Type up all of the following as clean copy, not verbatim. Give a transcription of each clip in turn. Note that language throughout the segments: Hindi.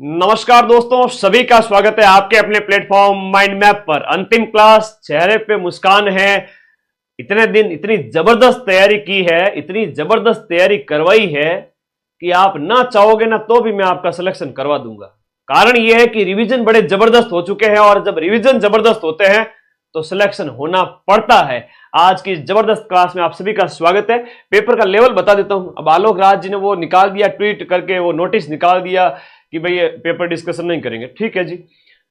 नमस्कार दोस्तों, सभी का स्वागत है आपके अपने प्लेटफॉर्म माइंड मैप पर। अंतिम क्लास, चेहरे पे मुस्कान है। इतने दिन इतनी जबरदस्त तैयारी की है, इतनी जबरदस्त तैयारी करवाई है कि आप ना चाहोगे ना तो भी मैं आपका सिलेक्शन करवा दूंगा। कारण यह है कि रिवीजन बड़े जबरदस्त हो चुके हैं और जब रिवीजन जबरदस्त होते हैं तो सिलेक्शन होना पड़ता है। आज की जबरदस्त क्लास में आप सभी का स्वागत है। पेपर का लेवल बता देता हूं। अब आलोक राज जी ने वो निकाल दिया, ट्वीट करके वो नोटिस निकाल दिया कि भाई ये पेपर डिस्कशन नहीं करेंगे। ठीक है जी,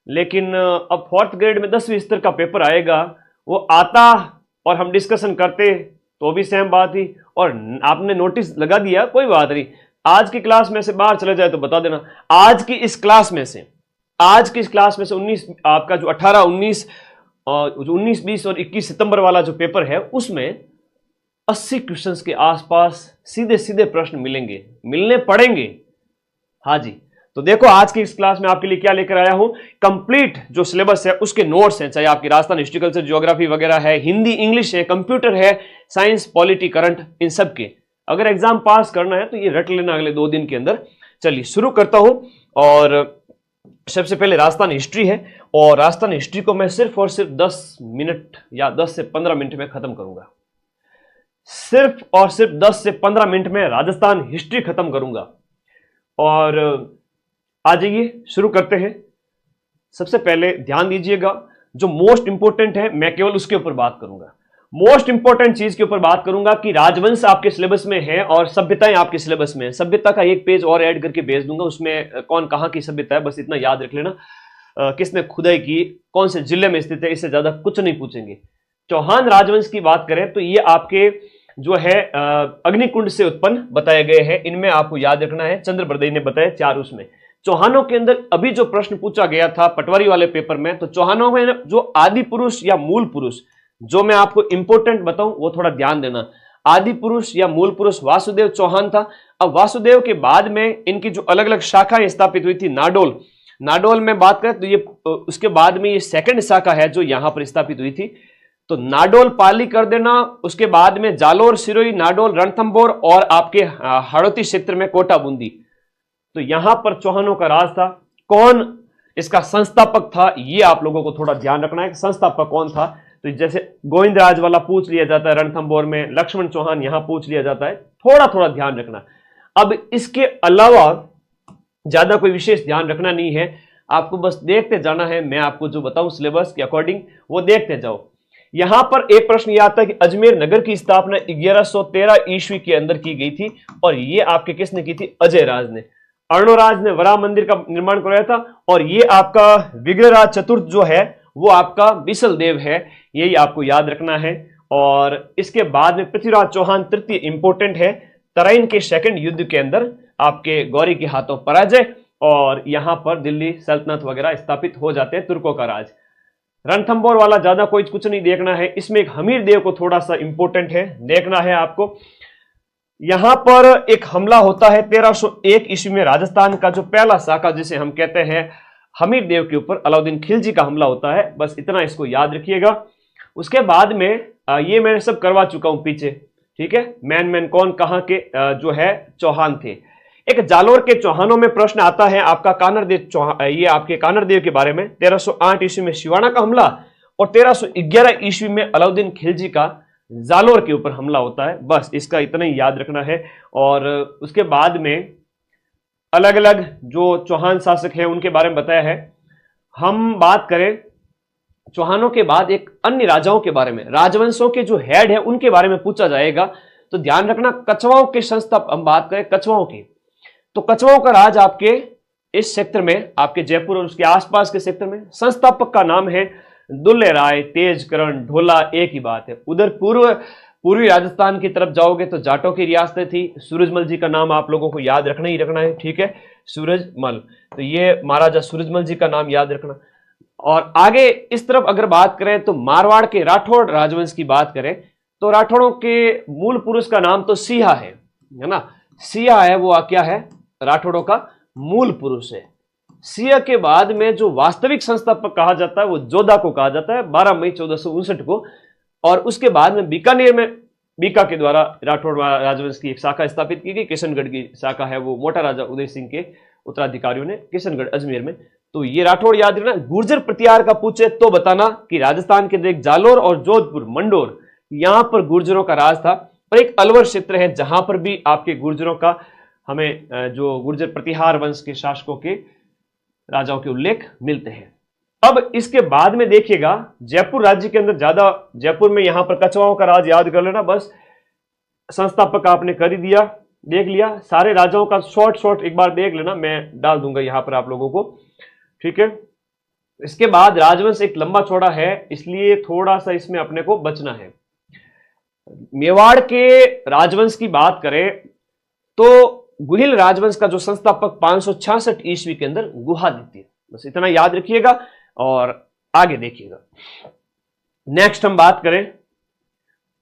लेकिन अब फोर्थ ग्रेड में 10वीं स्तर का पेपर आएगा, वो आता और हम डिस्कशन करते तो भी सेम बात ही। और आपने नोटिस लगा दिया, कोई बात नहीं। आज की क्लास में से बाहर चले जाए तो बता देना। आज की इस क्लास में से 19 आपका जो 18, 19 और 19, 20 और 21 सितंबर वाला जो पेपर है उसमें 80 क्वेश्चंस के आसपास सीधे सीधे प्रश्न मिलने पड़ेंगे। हाँ जी, तो देखो आज की इस क्लास में आपके लिए क्या लेकर आया हूं। कंप्लीट जो सिलेबस है उसके नोट्स हैं, चाहे आपकी राजस्थान हिस्ट्री कल्चर ज्योग्राफी वगैरह है, हिंदी इंग्लिश है, कंप्यूटर है, साइंस पॉलिटी करंट, इन सब के अगर एग्जाम पास करना है तो ये रट लेना अगले 2 दिन के अंदर। चलिए शुरू करता हूं। और सबसे पहले राजस्थान हिस्ट्री है और राजस्थान हिस्ट्री को मैं सिर्फ और सिर्फ 10 मिनट या 10 से 15 मिनट में खत्म करूंगा। सिर्फ और सिर्फ 10 से 15 मिनट में राजस्थान हिस्ट्री खत्म करूंगा। और आ जाइए शुरू करते हैं। सबसे पहले ध्यान दीजिएगा, जो मोस्ट इंपोर्टेंट है मैं केवल उसके ऊपर बात करूंगा। मोस्ट इंपोर्टेंट चीज के ऊपर बात करूंगा कि राजवंश आपके सिलेबस में है और सभ्यताएं आपके सिलेबस में है। सभ्यता का एक पेज और ऐड करके भेज दूंगा, उसमें कौन कहां की सभ्यता है बस इतना याद रख लेना। किसने खुदाई की, कौन से जिले में स्थित है, इससे ज्यादा कुछ नहीं पूछेंगे। चौहान राजवंश की बात करें तो ये आपके जो है अग्निकुंड से उत्पन्न बताए गए हैं। इनमें आपको याद रखना है, चंद्र बरदई ने बताया 4 उसमें। चौहानों के अंदर अभी जो प्रश्न पूछा गया था पटवारी वाले पेपर में, तो चौहानों में जो आदि पुरुष या मूल पुरुष, जो मैं आपको इंपोर्टेंट बताऊं वो थोड़ा ध्यान देना। आदि पुरुष या मूल पुरुष वासुदेव चौहान था। अब वासुदेव के बाद में इनकी जो अलग अलग शाखाएं स्थापित हुई थी, नाडोल में बात करें तो ये उसके बाद में ये सेकंड शाखा है जो यहां पर स्थापित हुई थी। तो नाडोल पाली कर देना, उसके बाद में जालोर, सिरोही, नाडोल, रणथंभौर और आपके हाड़ौती क्षेत्र में कोटा बूंदी। तो यहां पर चौहानों का राज था। कौन इसका संस्थापक था ये आप लोगों को थोड़ा ध्यान रखना है कि संस्थापक कौन था। तो जैसे गोविंदराज वाला पूछ लिया जाता है रणथंभौर में, लक्ष्मण चौहान यहां पूछ लिया जाता है, थोड़ा थोड़ा ध्यान रखना। अब इसके अलावा ज्यादा कोई विशेष ध्यान रखना नहीं है, आपको बस देखते जाना है। मैं आपको जो बताऊं सिलेबस के अकॉर्डिंग वो देखते जाओ। यहां पर एक प्रश्न यह आता है कि अजमेर नगर की स्थापना 1113 ईस्वी के अंदर की गई थी और ये आपके किसने की थी? अजय राज ने। अर्णोराज ने वराह मंदिर का निर्माण कराया था और ये आपका विग्रहराज चतुर्थ जो है वो आपका बिसल देव है, यही आपको याद रखना है। और इसके बाद में पृथ्वीराज चौहान तृतीय इंपोर्टेंट है। तराइन के सेकंड युद्ध के अंदर आपके गौरी के हाथों पराजय और यहां पर दिल्ली सल्तनत वगैरह स्थापित हो जाते हैं, तुर्कों का राज। रणथंभौर वाला ज्यादा कोई कुछ नहीं देखना है, इसमें एक हमीर देव को थोड़ा सा इंपोर्टेंट है, देखना है आपको। यहां पर एक हमला होता है 1301 ईस्वी में, राजस्थान का जो पहला शाखा जिसे हम कहते हैं हमीर देव के ऊपर अलाउद्दीन खिलजी का हमला होता है। बस इतना इसको याद रखिएगा। उसके बाद में ये मैं सब करवा चुका हूं पीछे, ठीक है। मैन कौन कहां के जो है चौहान थे। एक जालोर के चौहानों में प्रश्न आता है आपका कानरदेव चौहान, ये आपके कानरदेव के बारे में। 1308 ईस्वी में शिवाना का हमला और 1311 ईस्वी में अलाउद्दीन खिलजी का जालोर के ऊपर हमला होता है। बस इसका इतना ही याद रखना है। और उसके बाद में अलग अलग जो चौहान शासक हैं उनके बारे में बताया है। हम बात करें चौहानों के बाद एक अन्य राजाओं के बारे में, राजवंशों के जो हेड है उनके बारे में पूछा जाएगा। तो ध्यान रखना, कछवाओं के संस्थापक, हम बात करें कछवाओं की, तो कछवाओं का राज आपके इस क्षेत्र में, आपके जयपुर और उसके आसपास के क्षेत्र में, संस्थापक का नाम है दुल्ले राय, तेजकरण, ढोला, एक ही बात है। उधर पूर्वी राजस्थान की तरफ जाओगे तो जाटों की रियासतें थी। सूरजमल जी का नाम आप लोगों को याद रखना ही रखना है, ठीक है, सूरजमल। तो ये महाराजा सूरजमल जी का नाम याद रखना। और आगे इस तरफ अगर बात करें तो मारवाड़ के राठौड़ राजवंश की बात करें तो राठौड़ों के मूल पुरुष का नाम तो सिया है ना। सिया है वो क्या है? राठौड़ों का मूल पुरुष है। सिया के बाद में जो वास्तविक संस्थापक कहा जाता है वो जोधा को कहा जाता है, 12 मई 1459 को। और उसके बाद में बीकानेर में बीका के द्वारा राठौड़ राजवंश की एक शाखा स्थापित की गई। किशनगढ़ की शाखा है वो मोटा राजा उदय सिंह के उत्तराधिकारियों ने किशनगढ़ अजमेर में। तो ये राठौड़ याद रखना। गुर्जर प्रतिहार का पूछे तो बताना कि राजस्थान के अंदर जालोर और जोधपुर मंडोर यहां पर गुर्जरों का राज था, और एक अलवर क्षेत्र है जहां पर भी आपके गुर्जरों का हमें जो गुर्जर प्रतिहार वंश के शासकों के राजाओं के उल्लेख मिलते हैं। अब इसके बाद में देखिएगा जयपुर राज्य के अंदर ज्यादा, जयपुर में यहां पर कछवाओं का राज याद कर लेना, बस संस्थापक आपने कर ही दिया, देख लिया। सारे राजाओं का शॉर्ट एक बार देख लेना, मैं डाल दूंगा यहां पर आप लोगों को, ठीक है। इसके बाद राजवंश एक लंबा चौड़ा है, इसलिए थोड़ा सा इसमें अपने को बचना है। मेवाड़ के राजवंश की बात करें तो गुहिल राजवंश का जो संस्थापक 566 ईस्वी के अंदर गुहादित्य, बस इतना याद रखिएगा और आगे देखिएगा। नेक्स्ट हम बात करें,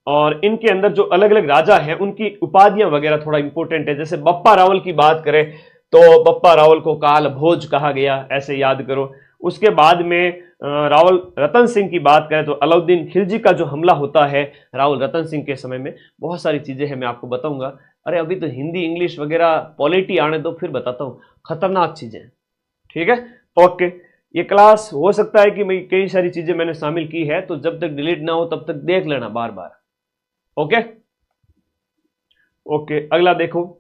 और इनके अंदर जो अलग अलग राजा हैं उनकी उपाधियां वगैरह थोड़ा इंपॉर्टेंट है। जैसे बप्पा रावल की बात करें तो बप्पा रावल को काल भोज कहा गया, ऐसे याद करो। उसके बाद में रावल रतन सिंह की बात करें तो अलाउद्दीन खिलजी का जो हमला होता है रावल रतन सिंह के समय में, बहुत सारी चीजें हैं मैं आपको बताऊंगा। अरे अभी तो हिंदी इंग्लिश वगैरह पॉलिटी आने दो, फिर बताता हूं, खतरनाक चीजें, ठीक है। ओके, ये क्लास हो सकता है कि मैं कई सारी चीजें मैंने शामिल की है, तो जब तक डिलीट ना हो तब तक देख लेना बार बार। ओके ओके, अगला देखो,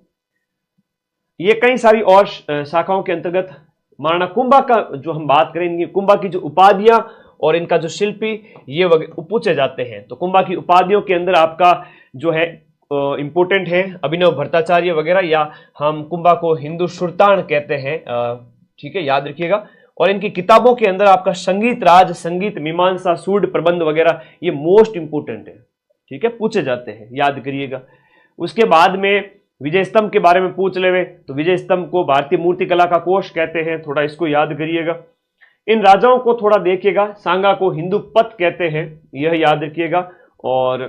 ये कई सारी और शाखाओं के अंतर्गत महाराणा कुंभा का जो हम बात करें, इनकी कुंभा की जो उपाधियां और इनका जो शिल्पी ये पूछे जाते हैं। तो कुंभा की उपाधियों के अंदर आपका जो है इंपोर्टेंट है अभिनव भट्टाचार्य वगैरह, या हम कुंभा को हिंदू सुल्तान कहते हैं, ठीक है, याद रखिएगा। और इनकी किताबों के अंदर आपका संगीत राज, संगीत मीमांसा, सूड प्रबंध वगैरह ये मोस्ट इंपोर्टेंट है, ठीक है, पूछे जाते हैं, याद करिएगा। उसके बाद में विजय स्तंभ के बारे में पूछ लेवे तो विजय स्तंभ को भारतीय मूर्तिकला का कोष कहते हैं, थोड़ा इसको याद करिएगा। इन राजाओं को थोड़ा देखिएगा, सांगा को हिंदू पथ कहते हैं, यह याद रखिएगा, और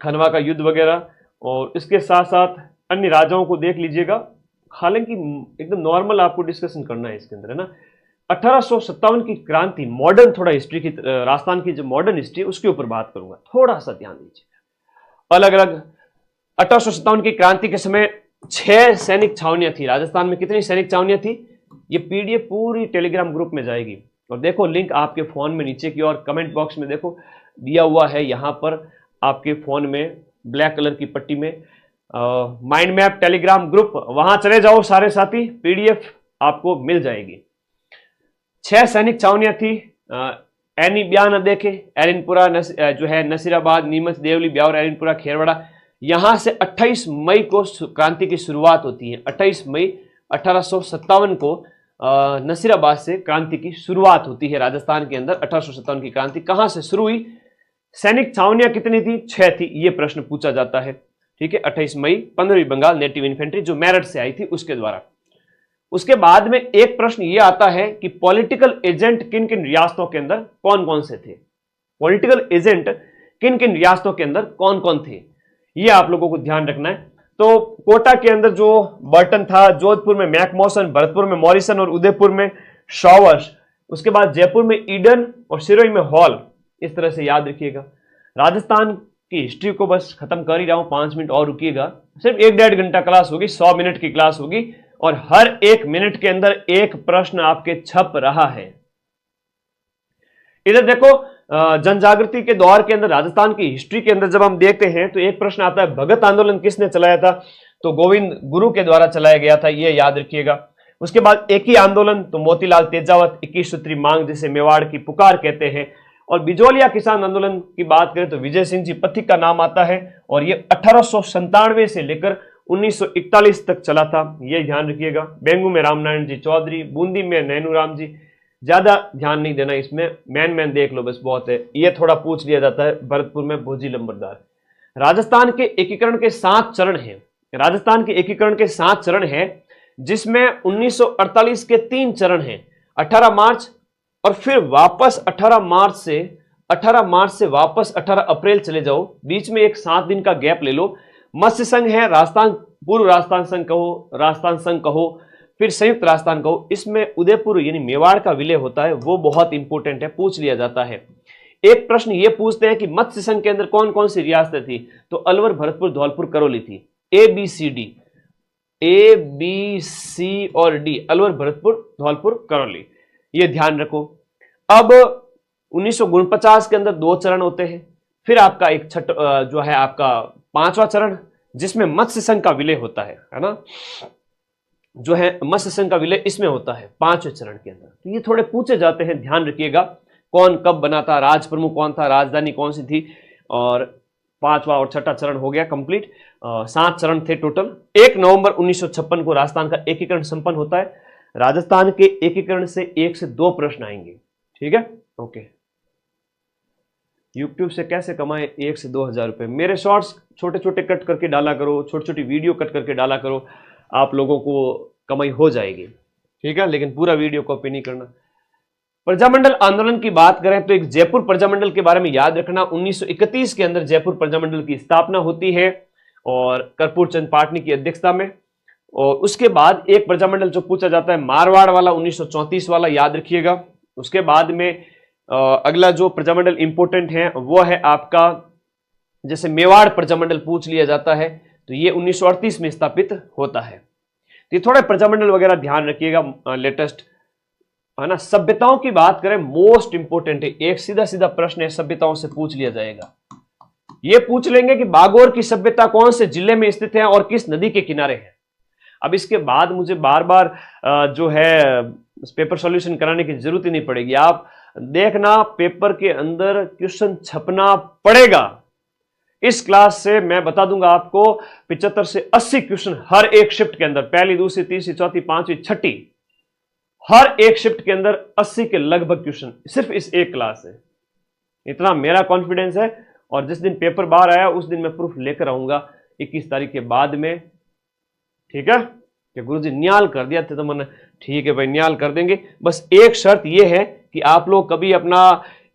खनवा का युद्ध वगैरह, और इसके साथ साथ अन्य राजाओं को देख लीजिएगा। हालांकि एकदम नॉर्मल आपको डिस्कशन करना है इसके अंदर, है ना। 1857 की क्रांति, मॉडर्न थोड़ा हिस्ट्री की, राजस्थान की जो मॉडर्न हिस्ट्री है उसके ऊपर बात करूंगा, थोड़ा सा ध्यान दीजिएगा। अलग अलग 1857 की क्रांति के समय 6 सैनिक छावनियां थी राजस्थान में। कितनी सैनिक छावनियां थी, ये पीडीएफ पूरी टेलीग्राम ग्रुप में जाएगी, और देखो लिंक आपके फोन में नीचे की ओर कमेंट बॉक्स में देखो दिया हुआ है, यहां पर आपके फोन में ब्लैक कलर की पट्टी में माइंड मैप टेलीग्राम ग्रुप, वहां चले जाओ सारे साथी, पीडीएफ आपको मिल जाएगी। 6 सैनिक छावनियां थी, एनी ब्यान देखे, एरनपुरा जो है नसीराबाद, नीमच, देवली, ब्यावर, एरनपुरा, खेरवाड़ा, यहां से 28 मई को क्रांति की शुरुआत होती है। 28 मई 1857 को नसीराबाद से क्रांति की शुरुआत होती है राजस्थान के अंदर। 1857 की क्रांति कहां से शुरू हुई, सैनिक छावनियां कितनी थी, 6 थी, ये प्रश्न पूछा जाता है, ठीक है। 28 मई 15वीं बंगाल नेटिव इन्फेंट्री जो मेरठ से आई थी उसके द्वारा। उसके बाद में एक प्रश्न यह आता है कि पॉलिटिकल एजेंट किन किन रियासतों के अंदर कौन कौन से थे, पॉलिटिकल एजेंट किन किन रियासतों के अंदर कौन कौन थे, ये आप लोगों को ध्यान रखना है। तो कोटा के अंदर जो बर्टन था, जोधपुर में मैकमोसन, भरतपुर में मॉरिसन और उदयपुर में शॉवर्स, उसके बाद जयपुर में ईडन और सिरोही में हॉल, इस तरह से याद रखिएगा। राजस्थान की हिस्ट्री को बस खत्म कर ही रहा हूं, 5 मिनट और रुकिएगा, सिर्फ 1-1.5 घंटा क्लास होगी, 100 मिनट की क्लास होगी, और हर 1 मिनट के अंदर एक प्रश्न आपके छप रहा है। इधर देखो, जनजागृति के दौर के अंदर राजस्थान की हिस्ट्री के अंदर जब हम देखते हैं तो एक प्रश्न आता है, भगत आंदोलन किसने चलाया था, तो गोविंद गुरु के द्वारा चलाया गया था, यह याद रखिएगा। उसके बाद एक ही आंदोलन, तो मोतीलाल तेजावत, 21 सूत्री मांग जिसे मेवाड़ की पुकार कहते हैं। और बिजोलिया किसान आंदोलन की बात करें तो विजय सिंह जी पथिक का नाम आता है, और ये 1897 से लेकर 1941 तक चला था, ये ध्यान रखिएगा। बेंगू में रामनारायण जी चौधरी, बूंदी में नैनूराम जी, ज्यादा ध्यान नहीं देना इसमें, मैन देख लो बस बहुत है। ये थोड़ा पूछ लिया जाता है, भरतपुर में भोजी लंबरदार। राजस्थान के एकीकरण के 7 चरण हैं, राजस्थान के एकीकरण के 7 चरण हैं, जिसमें 1948 के 3 चरण हैं, 18 मार्च और फिर वापस 18 मार्च से वापस 18 अप्रैल चले जाओ, बीच में एक 7 दिन का गैप ले लो। मत्स्य संघ है, राजस्थान, पूर्व राजस्थान संघ कहो, राजस्थान संघ कहो, फिर संयुक्त राजस्थान कहो, इसमें उदयपुर यानी मेवाड़ का विलय होता है, वो बहुत इंपॉर्टेंट है, पूछ लिया जाता है। एक प्रश्न ये पूछते हैं कि मत्स्य संघ के अंदर कौन कौन सी रियासतें थी, तो अलवर, भरतपुर, धौलपुर, करौली थी, ABCD। ए बी सी और डी, अलवर, भरतपुर, धौलपुर, करौली, ये ध्यान रखो। अब 1949 के अंदर 2 चरण होते हैं, फिर आपका एक जो है आपका 5वां चरण, जिसमें मत्स्य संघ का विलय होता है ना, जो है मत्स्य संघ का विलय इसमें होता है 5वें चरण के अंदर। तो ये थोड़े पूछे जाते हैं, ध्यान रखिएगा। कौन कब बना था, राज प्रमुख कौन था, राजधानी कौन सी थी, और 5वां और 6वां चरण हो गया कंप्लीट। 7 चरण थे टोटल। 1 नवंबर 1956 को राजस्थान का एकीकरण संपन्न होता है। राजस्थान के एकीकरण से 1 से 2 प्रश्न आएंगे, ठीक है, ओके। यूट्यूब से कैसे कमाए 1 से 2 हजार रुपए? मेरे शॉर्ट्स छोटे छोटे कट करके डाला करो, छोटी छोटी वीडियो कट करके डाला करो, आप लोगों को कमाई हो जाएगी, ठीक है, लेकिन पूरा वीडियो कॉपी नहीं करना। प्रजामंडल आंदोलन की बात करें तो एक जयपुर प्रजामंडल के बारे में याद रखना। 1931 के अंदर जयपुर प्रजामंडल की स्थापना होती है और कर्पूर चंद पाटनी की अध्यक्षता में। और उसके बाद एक प्रजामंडल जो पूछा जाता है मारवाड़ वाला, 1934 वाला, याद रखिएगा। उसके बाद में अगला जो प्रजामंडल इंपोर्टेंट है वो है आपका, जैसे मेवाड़ प्रजामंडल पूछ लिया जाता है तो ये 1938 में स्थापित होता है। तो ये थोड़े प्रजामंडल वगैरह ध्यान रखिएगा, लेटेस्ट है ना। सभ्यताओं की बात करें, मोस्ट इंपोर्टेंट है, एक सीधा सीधा प्रश्न है, सभ्यताओं से पूछ लिया जाएगा। ये पूछ लेंगे कि बागोर की सभ्यता कौन से जिले में स्थित है और किस नदी के किनारे है। अब इसके बाद मुझे बार बार जो है पेपर सॉल्यूशन कराने की जरूरत ही नहीं पड़ेगी। आप देखना पेपर के अंदर क्वेश्चन छपना पड़ेगा। इस क्लास से मैं बता दूंगा आपको 75 से 80 क्वेश्चन हर एक शिफ्ट के अंदर, पहली, दूसरी, तीसरी, चौथी, पांचवी, छठी, हर एक शिफ्ट के अंदर 80 के लगभग क्वेश्चन सिर्फ इस एक क्लास से। इतना मेरा कॉन्फिडेंस है। और जिस दिन पेपर बाहर आया उस दिन मैं प्रूफ लेकर आऊंगा 21 तारीख के बाद में, ठीक है। कि गुरुजी न्याल कर दिया थे तो मैंने, ठीक है भाई न्याल कर देंगे। बस एक शर्त यह है कि आप लोग कभी अपना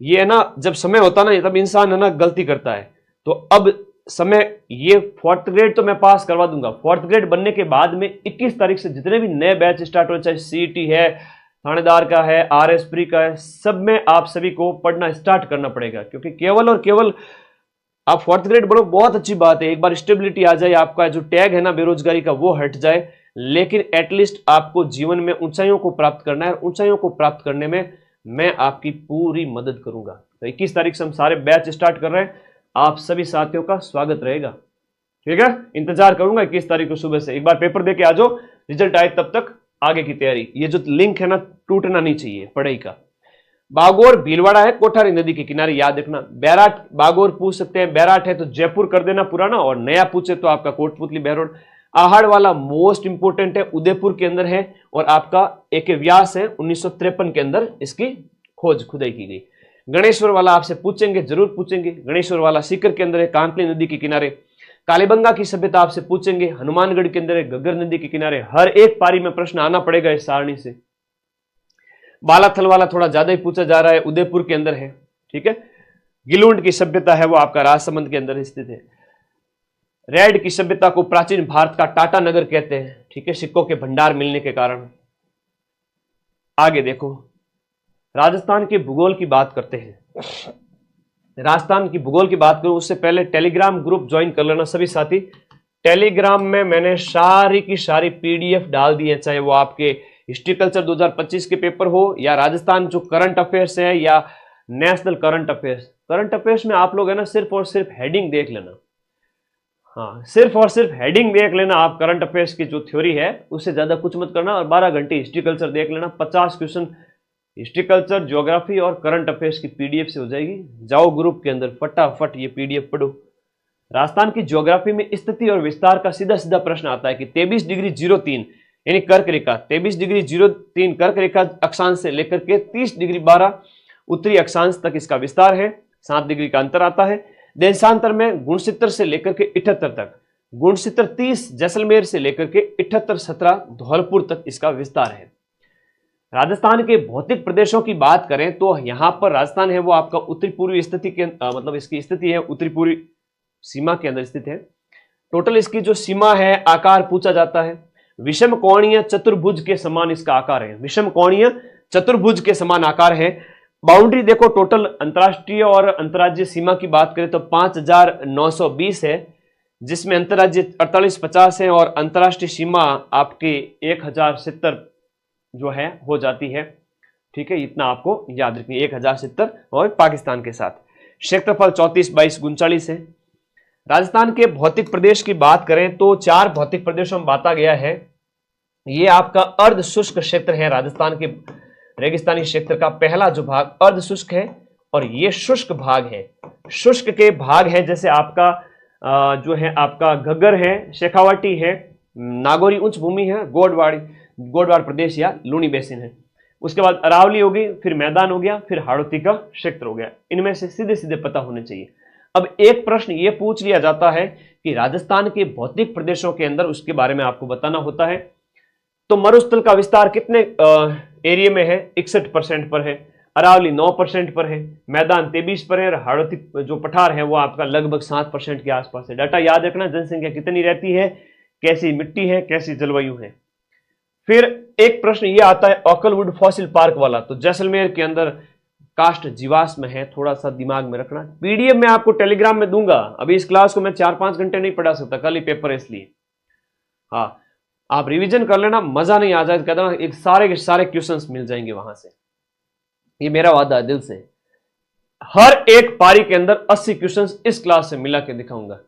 ये है ना, जब समय होता ना तब इंसान है ना गलती करता है। तो अब समय, ये 4th ग्रेड तो मैं पास करवा दूंगा। 4th ग्रेड बनने के बाद में 21 तारीख से जितने भी नए बैच स्टार्ट हो, चाहे सीईटी है, थानेदार का है, आरएस प्री का है, सब में आप सभी को पढ़ना स्टार्ट करना पड़ेगा। क्योंकि केवल और केवल आप 4th ग्रेड बढ़ो, बहुत अच्छी बात है, एक बार स्टेबिलिटी आ जाए, आपका जो टैग है ना बेरोजगारी का वो हट जाए, लेकिन एटलीस्ट आपको जीवन में ऊंचाइयों को प्राप्त करना है। और ऊंचाइयों को प्राप्त करने में मैं आपकी पूरी मदद करूंगा। तो 21 तारीख से हम सारे बैच स्टार्ट कर रहे हैं, आप सभी साथियों का स्वागत रहेगा, ठीक है। इंतजार करूंगा 21 तारीख को सुबह से। एक बार पेपर देके आ जाओ, रिजल्ट आए तब तक आगे की तैयारी। ये जो लिंक है ना टूटना नहीं चाहिए पढ़ाई का। बागोर भीलवाड़ा है कोठारी नदी के किनारे, याद रखना। बैराट बागोर पूछ सकते हैं, बैराट है तो जयपुर कर देना पुराना, और नया पूछे तो आपका कोटपुतली बहरोड। आहड़ वाला मोस्ट इंपोर्टेंट है, उदयपुर के अंदर है, और आपका एक व्यास है 1953 के अंदर इसकी खोज खुदाई की गई। गणेश्वर वाला आपसे पूछेंगे, जरूर पूछेंगे। गणेश्वर वाला सीकर के अंदर है, कांकली नदी के किनारे। कालीबंगा की सभ्यता आपसे पूछेंगे, हनुमानगढ़ के अंदर है, घग्गर नदी के किनारे। हर एक पारी में प्रश्न आना पड़ेगा इस सारणी से। बालाथल वाला थोड़ा ज्यादा ही पूछा जा रहा है, उदयपुर के अंदर है, ठीक है। गिलुंड की सभ्यता है वो आपका राजसमंद के अंदर स्थित है। रेड की सभ्यता को प्राचीन भारत का टाटा नगर कहते हैं, ठीक है, सिक्कों के भंडार मिलने के कारण। आगे देखो, राजस्थान के भूगोल की बात करते हैं। राजस्थान की भूगोल की बात करूं उससे पहले टेलीग्राम ग्रुप ज्वाइन कर लेना सभी साथी। टेलीग्राम में मैंने सारी की सारी पीडीएफ डाल दी है, चाहे वो आपके हिस्ट्री कल्चर 2025 के पेपर हो, या राजस्थान जो करंट अफेयर्स है, या national current affairs. Current affairs में आप लोग है ना सिर्फ और सिर्फ हेडिंग देख लेना। हाँ, सिर्फ और सिर्फ हेडिंग देख लेना आप। करंट अफेयर्स की जो थ्योरी है उससे ज्यादा कुछ मत करना। और 12 घंटे हिस्ट्री कल्चर देख लेना। 50 क्वेश्चन हिस्ट्री कल्चर, ज्योग्राफी और करंट अफेयर्स की पीडीएफ से हो जाएगी। जाओ ग्रुप के अंदर, फटाफट ये पीडीएफ पढ़ो। राजस्थान की ज्योग्राफी में स्थिति और विस्तार का सीधा सीधा प्रश्न आता है कि 23 डिग्री 03 यानी कर्क रेखा, 23 डिग्री 03 कर्क रेखा अक्षांश से लेकर के 30 डिग्री 12 उत्तरी अक्षांश तक इसका विस्तार है। 7 डिग्री का अंतर आता है। देशांतर में गुणसित्र से लेकर के 78 तक, गुणसित्र 30 जैसलमेर से लेकर के 78 17 धौलपुर तक इसका विस्तार है। राजस्थान के भौतिक प्रदेशों की बात करें तो यहां पर राजस्थान है वो आपका उत्तरी पूर्वी स्थिति के मतलब इसकी स्थिति है उत्तरी पूर्वी सीमा के अंदर स्थित है। टोटल इसकी जो सीमा है, आकार पूछा जाता है, विषम कोणीय चतुर्भुज के समान इसका आकार है। विषम कोणीय चतुर्भुज के समान आकार है। बाउंड्री देखो, टोटल अंतरराष्ट्रीय और अंतर्राज्यीय सीमा की बात करें तो 5920 है, जिसमें अंतर्राज्यीय 4850 है और अंतर्राष्ट्रीय सीमा आपकी 1070 जो है हो जाती है। ठीक है, इतना आपको याद रखनी है, 1070 और पाकिस्तान के साथ। क्षेत्रफल 34/22 है। राजस्थान के भौतिक प्रदेश की बात करें तो 4 भौतिक प्रदेशों में बांटा गया है। ये आपका अर्ध शुष्क क्षेत्र है। राजस्थान के रेगिस्तानी क्षेत्र का पहला जो भाग अर्ध शुष्क है और ये शुष्क भाग है। शुष्क के भाग है जैसे आपका जो है आपका घग्गर है, शेखावाटी है, नागौरी उच्च भूमि है, गोडवाड़ प्रदेश या लूनी बेसिन है। उसके बाद अरावली होगी, फिर मैदान हो गया, फिर हाड़ौती का क्षेत्र हो गया। इनमें से सीधे सीधे पता होने चाहिए। अब एक प्रश्न ये पूछ लिया जाता है कि राजस्थान के भौतिक प्रदेशों के अंदर उसके बारे में आपको बताना होता है। तो मरुस्थल का विस्तार कितने एरिया में है? 61% पर है। अरावली 9% पर है, मैदान 23 पर है और हाड़ौती जो पठार है वो आपका लगभग 7% के आसपास है। डाटा याद रखना, जनसंख्या कितनी रहती है, कैसी मिट्टी है, कैसी जलवायु है। फिर एक प्रश्न ये आता है ऑकलवुड फॉसिल पार्क वाला, तो जैसलमेर के अंदर काष्ठ जीवाश्म है, थोड़ा सा दिमाग में रखना। पीडीएफ में आपको टेलीग्राम में दूंगा। अभी इस क्लास को मैं 4-5 घंटे नहीं पढ़ा सकता, कल ही पेपर है इसलिए। हाँ, आप रिवीजन कर लेना, मजा नहीं आ जाए तो कहता एक सारे के सारे क्वेश्चंस मिल जाएंगे वहां से, ये मेरा वादा है दिल से। हर एक पारी के अंदर 80 क्वेश्चंस इस क्लास से मिला के दिखाऊंगा,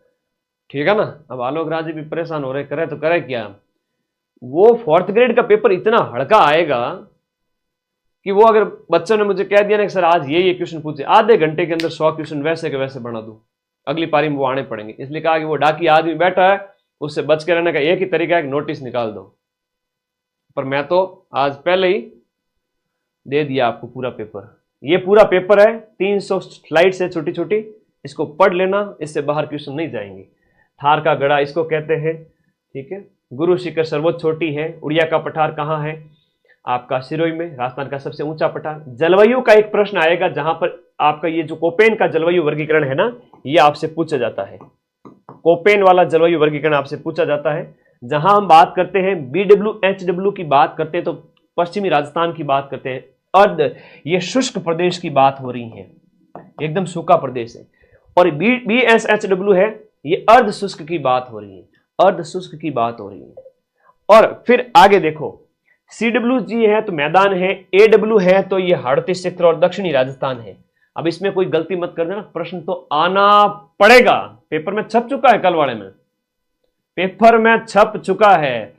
ठीक है ना। अब आलोक राज भी परेशान हो रहे, करे तो करे क्या। वो 4th ग्रेड का पेपर इतना हल्का आएगा कि वो अगर बच्चों ने मुझे कह दिया ना कि सर आज ये क्वेश्चन पूछे, आधे घंटे के अंदर 100 क्वेश्चन वैसे के वैसे बना दूं, अगली पारी में वो आने पड़ेंगे। इसलिए कहा कि वो डाकी आदमी बैठा है, उससे बच के रहने का एक ही तरीका है कि नोटिस निकाल दो। पर मैं तो आज पहले ही दे दिया आपको पूरा पेपर। ये पूरा पेपर है, 300 स्लाइड्स है छोटी छोटी, इसको पढ़ लेना, इससे बाहर क्वेश्चन नहीं जाएंगे। थार का गड़ा इसको कहते हैं, ठीक है। गुरु शिखर सर्वोच्च चोटी है। उड़िया का पठार कहाँ है? आपका सिरोही में, राजस्थान का सबसे ऊंचा पठार। जलवायु का एक प्रश्न आएगा जहां पर आपका ये जो कोपेन का जलवायु वर्गीकरण है ना, ये आपसे पूछा जाता है। कोपेन वाला जलवायु वर्गीकरण आपसे पूछा जाता है। जहां हम बात करते हैं BWHW की बात करते हैं तो पश्चिमी राजस्थान की बात करते हैं। अर्ध ये शुष्क प्रदेश की बात हो रही है, एकदम सूखा प्रदेश है। और BSHW है, ये अर्ध शुष्क की बात हो रही है, अर्ध शुष्क की बात हो रही है। और फिर आगे देखो, CWG है तो मैदान है, AW है तो ये हाड़ौती क्षेत्र और दक्षिणी राजस्थान है। अब इसमें कोई गलती मत कर देना, प्रश्न तो आना पड़ेगा। पेपर में छप चुका है, कल वाले में पेपर में छप चुका है।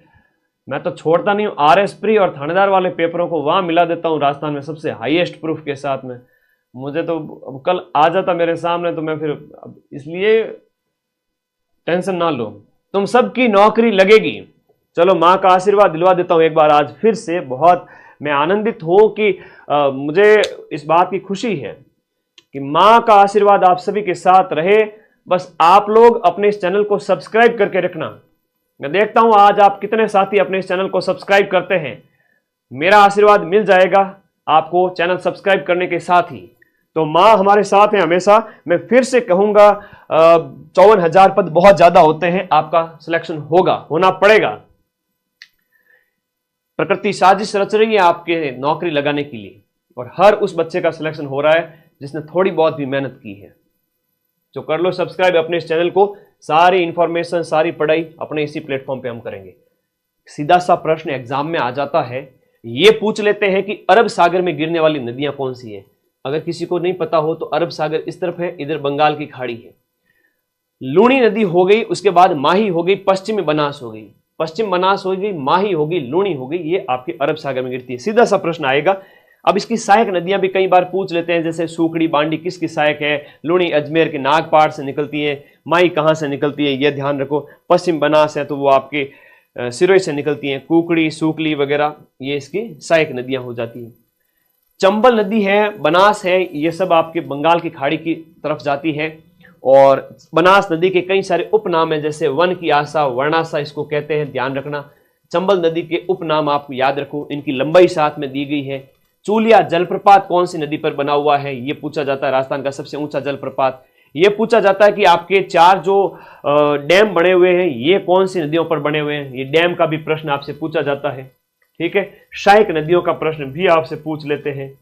मैं तो छोड़ता नहीं हूं, RS प्री और थानेदार वाले पेपरों को वहां मिला देता हूं राजस्थान में सबसे हाईएस्ट प्रूफ के साथ में। मुझे तो अब कल आ जाता मेरे सामने तो मैं फिर, इसलिए टेंशन ना लो, तुम सबकी नौकरी लगेगी। चलो माँ का आशीर्वाद दिलवा देता हूं एक बार आज फिर से। बहुत मैं आनंदित हूं कि मुझे इस बात की खुशी है कि माँ का आशीर्वाद आप सभी के साथ रहे। बस आप लोग अपने इस चैनल को सब्सक्राइब करके रखना। मैं देखता हूं आज आप कितने साथी अपने इस चैनल को सब्सक्राइब करते हैं। मेरा आशीर्वाद मिल जाएगा आपको चैनल सब्सक्राइब करने के साथ ही। तो माँ हमारे साथ है हमेशा। मैं फिर से कहूंगा 54,000 पद बहुत ज्यादा होते हैं, आपका सिलेक्शन होना पड़ेगा। प्रकृति साजिश रच रही है आपके नौकरी लगाने के लिए और हर उस बच्चे का सिलेक्शन हो रहा है जिसने थोड़ी बहुत भी मेहनत की है। तो कर लो सब्सक्राइब अपने इस चैनल को। सारी इंफॉर्मेशन, सारी पढ़ाई अपने इसी प्लेटफॉर्म पे हम करेंगे। सीधा सा प्रश्न एग्जाम में आ जाता है, ये पूछ लेते हैं कि अरब सागर में गिरने वाली नदियां कौन सी है। अगर किसी को नहीं पता हो तो अरब सागर इस तरफ है, इधर बंगाल की खाड़ी है। लूणी नदी हो गई, उसके बाद माही हो गई, पश्चिम बनास हो गई, पश्चिम बनास हो गई, माही हो गई, लूणी हो गई, ये आपके अरब सागर में गिरती है। सीधा सा प्रश्न आएगा। अब इसकी सहायक नदियां भी कई बार पूछ लेते हैं, जैसे सूखड़ी बांडी किसकी सहायक है? लूणी अजमेर के नागपाड़ से निकलती है। माई कहां से निकलती है ये ध्यान रखो। पश्चिम बनास है तो वो आपके सिरोही से निकलती है। कुकड़ी, सूकली वगैरह ये इसकी सहायक नदियां हो जाती हैं। चंबल नदी है, बनास है, ये सब आपके बंगाल की खाड़ी की तरफ जाती है। और बनास नदी के कई सारे उपनाम हैं, जैसे वन की आशा, वर्णाशा इसको कहते हैं, ध्यान रखना। चंबल नदी के उपनाम आपको याद रखो, इनकी लंबाई साथ में दी गई है। चूलिया जलप्रपात कौन सी नदी पर बना हुआ है, ये पूछा जाता है। राजस्थान का सबसे ऊंचा जलप्रपात। ये पूछा जाता है कि आपके 4 जो डैम बने हुए हैं ये कौन सी नदियों पर बने हुए हैं, ये डैम का भी प्रश्न आपसे पूछा जाता है। ठीक है, सहायक नदियों का प्रश्न भी आपसे पूछ लेते हैं।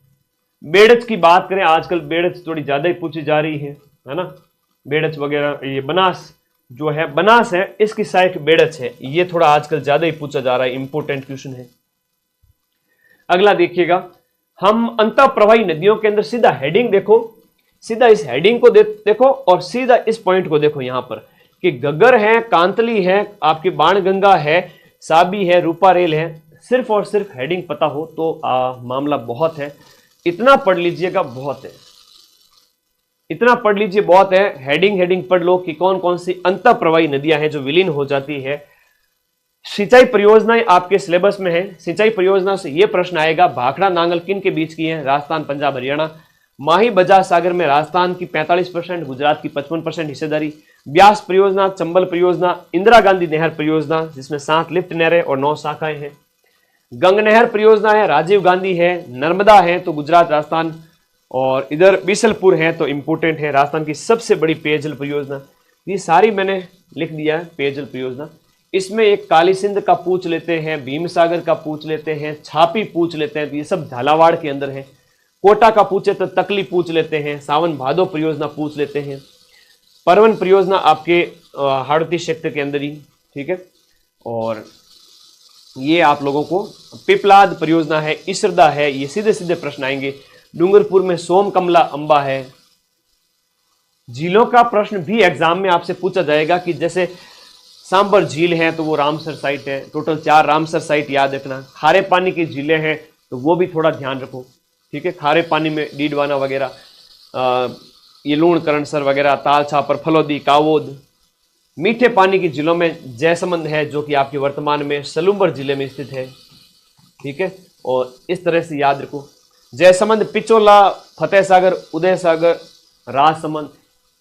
बेड़च की बात करें, आजकल बेड़च थोड़ी ज्यादा ही पूछी जा रही है ना। बेड़च वगैरह, ये बनास जो है बनास है, इसकी सहायक बेड़च है। ये थोड़ा आजकल ज्यादा ही पूछा जा रहा है, इंपोर्टेंट क्वेश्चन है। अगला देखिएगा, हम अंतः प्रवाही नदियों के अंदर सीधा हेडिंग देखो, सीधा इस हेडिंग को देखो और सीधा इस पॉइंट को देखो यहां पर कि गगर है, कांतली है, आपकी बाणगंगा है, साबी है, रूपारेल है। सिर्फ और सिर्फ हेडिंग पता हो तो मामला बहुत है। इतना पढ़ लीजिएगा, बहुत है, इतना पढ़ लीजिए, बहुत है। हेडिंग पढ़ लो कि कौन कौन सी अंतः प्रवाही नदियां हैं जो विलीन हो जाती है। सिंचाई परियोजनाएं आपके सिलेबस में है। सिंचाई परियोजना से यह प्रश्न आएगा, भाखड़ा नांगल किन के बीच की है? राजस्थान, पंजाब, हरियाणा। माही बजाज सागर में राजस्थान की 45%, गुजरात की 55% हिस्सेदारी। ब्यास परियोजना, चंबल परियोजना, इंदिरा गांधी नहर परियोजना जिसमें 7 लिफ्ट नहरें और 9 शाखाएं हैं। गंग नहर परियोजना है, राजीव गांधी है। नर्मदा है तो गुजरात, राजस्थान, और इधर बीसलपुर है तो इंपोर्टेंट है, राजस्थान की सबसे बड़ी पेयजल परियोजना। ये सारी मैंने लिख दिया है पेयजल परियोजना। इसमें एक काली सिंध का पूछ लेते हैं, भीम सागर का पूछ लेते हैं, छापी पूछ लेते हैं, तो ये सब झालावाड़ के अंदर है। कोटा का पूछे तो तकली पूछ लेते हैं, सावन भादो परियोजना पूछ लेते हैं, परवन परियोजना आपके हाड़ौती क्षेत्र के अंदर ही, ठीक है। और ये आप लोगों को पिपलाद परियोजना है, इसरदा है, ये सीधे सीधे प्रश्न आएंगे। डूंगरपुर में सोम कमला अंबा है। झीलों का प्रश्न भी एग्जाम में आपसे पूछा जाएगा कि जैसे सांबर झील है तो वो रामसर साइट है, टोटल 4 रामसर साइट याद रखना। खारे पानी की झीलें हैं तो वो भी थोड़ा ध्यान रखो, ठीक है। खारे पानी में डीडवाना वगैरह, ये लूण करणसर वगैरह, ताल छापर, फलोदी, कावोद। मीठे पानी की झीलों में जयसमंद है जो कि आपके वर्तमान में सलूम्बर जिले में स्थित है, ठीक है। और इस तरह से याद रखो, जयसमंद, पिचोला, फतेह सागर, उदय सागर, राजसमंद।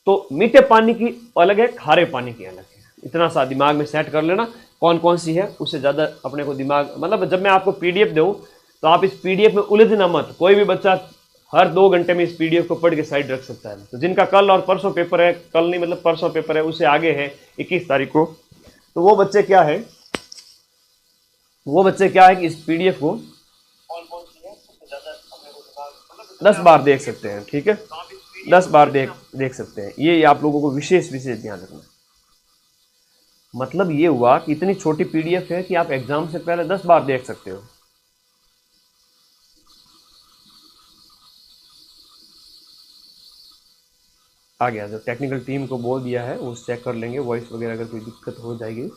तो मीठे पानी की अलग है, खारे पानी की अलग है। इतना सा दिमाग में सेट कर लेना कौन कौन सी है, उससे ज़्यादा अपने को दिमाग, मतलब जब मैं आपको पीडीएफ दूँ तो आप इस पीडीएफ में उलझना मत। कोई भी बच्चा हर 2 घंटे में इस पीडीएफ को पढ़ के साइड रख सकता है। तो जिनका कल और परसों पेपर है, कल नहीं मतलब परसों पेपर है, उससे आगे है 21 तारीख को, तो वो बच्चे क्या है, कि इस पीडीएफ को 10 बार देख सकते हैं, ठीक है। 10 बार देख सकते हैं। ये आप लोगों को विशेष ध्यान रखना। मतलब ये हुआ कि इतनी छोटी पीडीएफ है कि आप एग्जाम से पहले 10 बार देख सकते हो। आ गया, जो टेक्निकल टीम को बोल दिया है वो चेक कर लेंगे, वॉइस वगैरह अगर कोई दिक्कत हो जाएगी।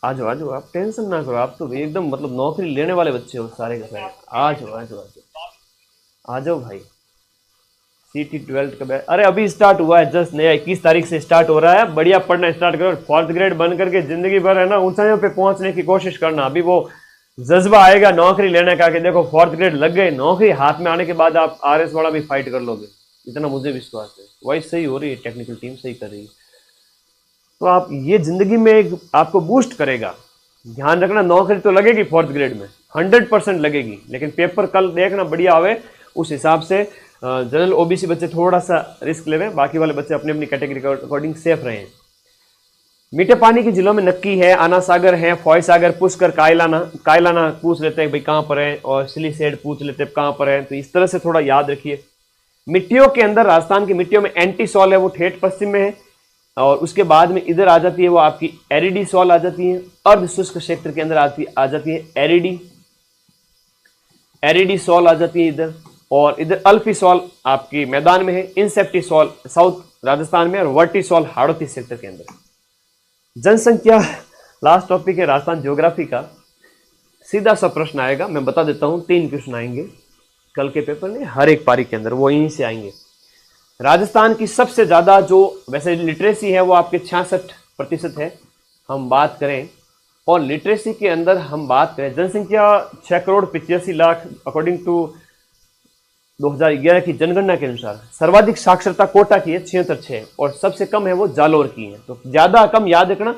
आ जाओ, आप टेंशन ना करो, आप तो एकदम मतलब नौकरी लेने वाले बच्चे हो सारे के सारे। आ जाओ भाई। सीटी 12th का बैच अरे अभी स्टार्ट हुआ है, जस्ट नया 21 तारीख से स्टार्ट हो रहा है। बढ़िया पढ़ना स्टार्ट करो, 4th ग्रेड बन करके जिंदगी भर है ना ऊंचाइयों पे पहुंचने की कोशिश करना। अभी वो जज्बा आएगा नौकरी लेने का कि देखो 4th ग्रेड लग गए, नौकरी हाथ में आने के बाद आप आरएस वाला भी फाइट कर लोगे, इतना मुझे विश्वास है। वही सही हो रही है, टेक्निकल टीम सही कर रही है। तो आप ये जिंदगी में आपको बूस्ट करेगा। ध्यान रखना, नौकरी तो लगेगी 4th ग्रेड में, 100% लगेगी, लेकिन पेपर कल देखना बढ़िया आवे। उस हिसाब से जनरल ओबीसी बच्चे थोड़ा सा रिस्क ले रहे हैं, बाकी वाले बच्चे अपनी अपनी कैटेगरी के अकॉर्डिंग सेफ रहे हैं। मीठे पानी की जिलों में नक्की है, आना सागर है, फॉय सागर, पुष्कर, कायलाना पूछ लेते हैं भाई कहाँ पर है, और सिलीसेड पूछ लेते हैं कहाँ पर है। तो इस तरह से थोड़ा याद रखिए। मिट्टियों के अंदर राजस्थान की मिट्टियों में एंटी सॉल है, वो ठेठ पश्चिम में है, और उसके बाद में इधर आ जाती है वो आपकी एरिडी सॉल आ जाती है। अर्ध शुष्क क्षेत्र के अंदर आ जाती है एरिडी सॉल आ जाती है इधर, और इधर अल्फी सॉल आपकी मैदान में है, इंसेप्टी सॉल साउथ राजस्थान में, और वर्टी सॉल हाड़ौती क्षेत्र के अंदर। जनसंख्या लास्ट टॉपिक है राजस्थान ज्योग्राफी का। सीधा सा प्रश्न आएगा, मैं बता देता हूं, 3 क्वेश्चन आएंगे कल के पेपर में, हर एक पारी के अंदर वो यहीं से आएंगे। राजस्थान की सबसे ज्यादा जो वैसे लिटरेसी है वो आपके 66% है, हम बात करें। और लिटरेसी के अंदर हम बात करें, जनसंख्या 6,85,00,000 अकॉर्डिंग टू 2011 की जनगणना के अनुसार। सर्वाधिक साक्षरता कोटा की है 76.6, और सबसे कम है वो जालोर की है। तो ज्यादा कम याद रखना,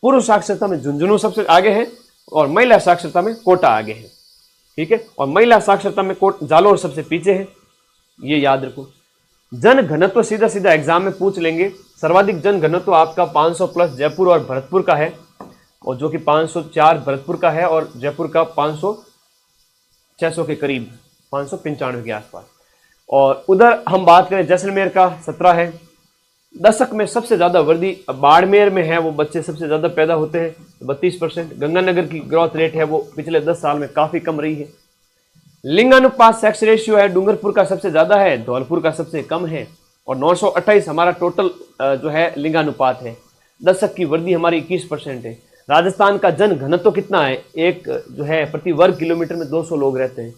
पुरुष साक्षरता में झुंझुनू सबसे आगे है, और महिला साक्षरता में कोटा आगे है, ठीक है। और महिला साक्षरता में जालोर सबसे पीछे है, ये याद रखो। जन घनत्व सीधा सीधा एग्जाम में पूछ लेंगे। सर्वाधिक जन घनत्व आपका 500 प्लस जयपुर और भरतपुर का है, और जो कि 504 भरतपुर का है, और जयपुर का 600 के करीब, 595 के आसपास। और उधर हम बात करें जैसलमेर का 17 है, दशक में सबसे ज्यादा वृद्धि बाड़मेर में है, वो बच्चे सबसे ज्यादा पैदा होते हैं 32%। गंगानगर की ग्रोथ रेट है वो पिछले 10 साल में काफी कम रही है। लिंगानुपात सेक्स रेशियो है, डूंगरपुर का सबसे ज्यादा है, धौलपुर का सबसे कम है, और 928 हमारा टोटल जो है लिंगानुपात है। दशक की वृद्धि हमारी 21% है। राजस्थान का जन घनत्व कितना है, एक जो है प्रति वर्ग किलोमीटर में 200 लोग रहते हैं।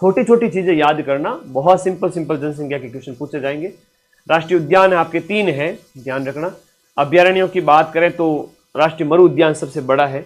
छोटी छोटी चीजें याद करना, बहुत सिंपल सिंपल जनसंख्या के क्वेश्चन पूछे जाएंगे। राष्ट्रीय उद्यान है आपके 3 है, ध्यान रखना। अभ्यारण्यों की बात करें तो राष्ट्रीय मरु उद्यान सबसे बड़ा है,